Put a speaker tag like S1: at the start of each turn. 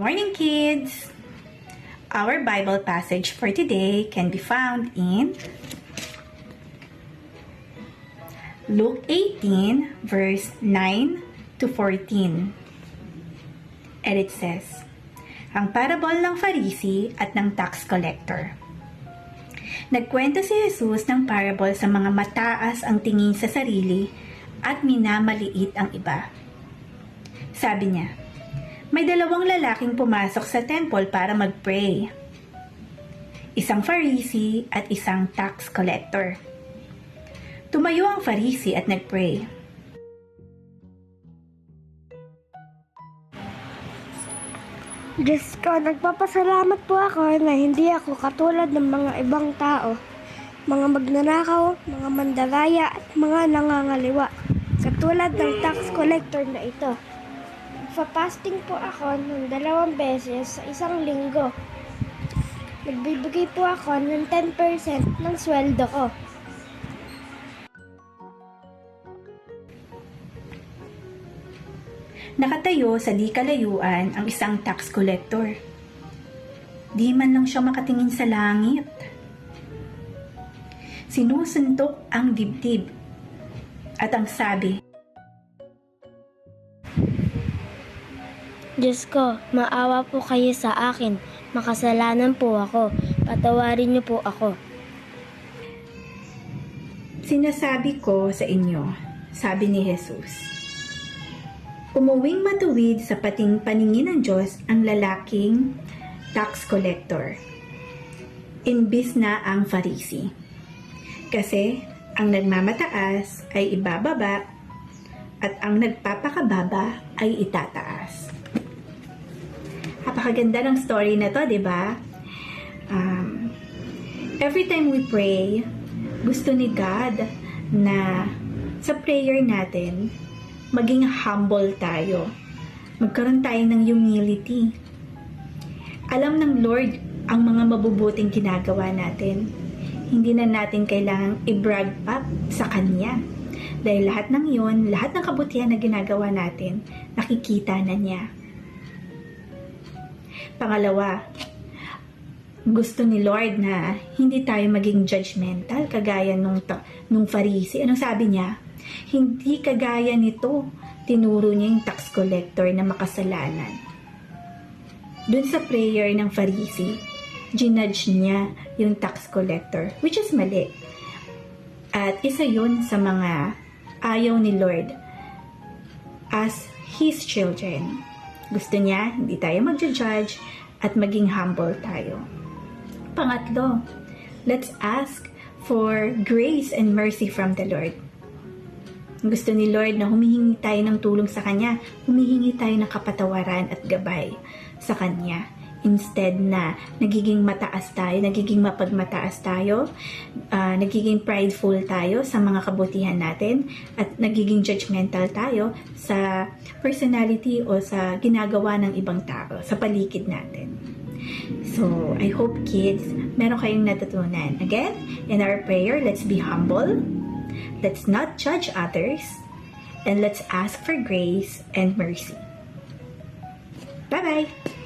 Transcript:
S1: morning, kids! Our Bible passage for today can be found in Luke 18, verse 9 to 14. And it says, ang parable ng Pharisee at ng tax collector. Nagkwento si Jesus ng parable sa mga mataas ang tingin sa sarili at minamaliit ang iba. Sabi niya, may dalawang lalaking pumasok sa temple para mag-pray. Isang Pharisee at isang tax collector. Tumayo ang Pharisee at nag-pray.
S2: Diyos ko, nagpapasalamat po ako na hindi ako katulad ng mga ibang tao, mga magnanakaw, mga mandaraya at mga nangangaliwa, katulad ng tax collector na ito. Nagpa-fasting po ako ng 2 beses sa isang linggo. Nagbibigay po ako ng 10% ng sweldo ko.
S1: Nakatayo sa di kalayuan ang isang tax collector. Di man lang siya makatingin sa langit. Sinusuntok ang dibdib. At ang sabi,
S2: Diyos ko, maawa po kayo sa akin. Makasalanan po ako. Patawarin niyo po ako.
S1: sinasabi ko sa inyo, sabi ni Jesus. Umuwing matuwid sa pating paningin ng Diyos ang lalaking tax collector, imbis na ang Pharisee. Kasi ang nagmamataas ay ibababa at ang nagpapakababa ay itataas. Napakaganda ng story na to, di ba? Every time we pray, gusto ni God na sa prayer natin, maging humble tayo. Magkaroon tayo ng humility. Alam ng Lord ang mga mabubuting ginagawa natin. Hindi na natin kailangang i-brag pa sa Kanya. Dahil lahat ng yun, lahat ng kabutihan na ginagawa natin, nakikita na niya. Pangalawa, gusto ni Lord na hindi tayo maging judgmental kagaya nung Pharisee. Anong sabi niya? Hindi kagaya nito, tinuro niya yung tax collector na makasalanan. Dun sa prayer ng Pharisee, ginudge niya yung tax collector, which is mali. At isa yun sa mga ayaw ni Lord as His children. Gusto niya, hindi tayo mag-judge at maging humble tayo. Pangatlo, let's ask for grace and mercy from the Lord. Gusto ni Lord na humihingi tayo ng tulong sa Kanya, humihingi tayo ng kapatawaran at gabay sa Kanya. Instead na nagiging mataas tayo, nagiging mapagmataas tayo, nagiging prideful tayo sa mga kabutihan natin, at nagiging judgmental tayo sa personality o sa ginagawa ng ibang tao, sa paligid natin. So, I hope kids, meron kayong natutunan. Again, in our prayer, let's be humble, let's not judge others, and let's ask for grace and mercy. Bye-bye!